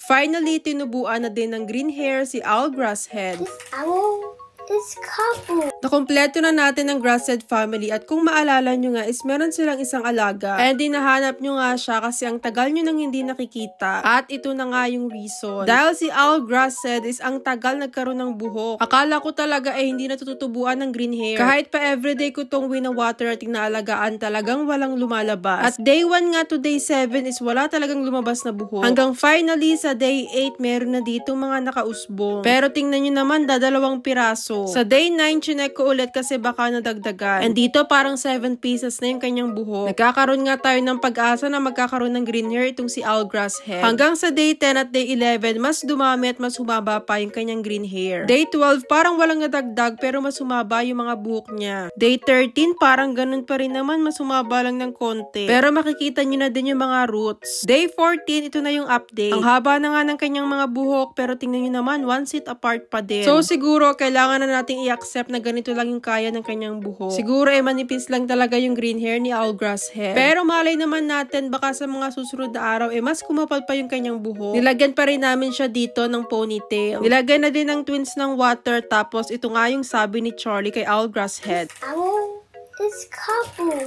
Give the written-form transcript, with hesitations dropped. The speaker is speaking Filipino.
Finally, tinubuan na din ng green hair si Al Grasshead. This owl is couple. Nakompleto na natin ang Grasshead family at kung maalala nyo nga is meron silang isang alaga. And hinahanap nyo nga siya kasi ang tagal nyo nang hindi nakikita. At ito na nga yung reason. Dahil si Al Grasshead is ang tagal nagkaroon ng buhok. Akala ko talaga hindi natututubuan ng green hair. Kahit pa everyday ko tong wina-water at inaalagaan talagang walang lumalabas. At day 1 nga to day 7 is wala talagang lumabas na buhok. Hanggang finally sa day 8 meron na dito mga nakausbong. Pero tingnan nyo naman dadalawang piraso. Sa day 9 chinek ko ulit kasi baka nadagdagan. And dito parang 7 pieces na yung kanyang buhok. Nagkakaroon nga tayo ng pag-asa na magkakaroon ng green hair itong si Al Grasshead. Hanggang sa day 10 at day 11, mas dumami at mas humaba pa yung kanyang green hair. Day 12, parang walang nadagdag pero mas humaba yung mga buhok niya. Day 13, parang ganun pa rin naman, mas humaba lang ng konti. Pero makikita nyo na din yung mga roots. Day 14, ito na yung update. Ang haba na nga ng kanyang mga buhok pero tingnan nyo naman, 1 seat apart pa din. So siguro, kailangan na nating i-accept na ganito lang yung kaya ng kanyang buhok. Siguro manipis lang talaga yung green hair ni Al Grasshead. Pero malay naman natin baka sa mga susunod na araw mas kumapal pa yung kanyang buhok. Nilagyan pa rin namin siya dito ng ponytail. Nilagyan na din ng twins ng water tapos ito nga yung sabi ni Charlie kay Al Grasshead. Owl is couple.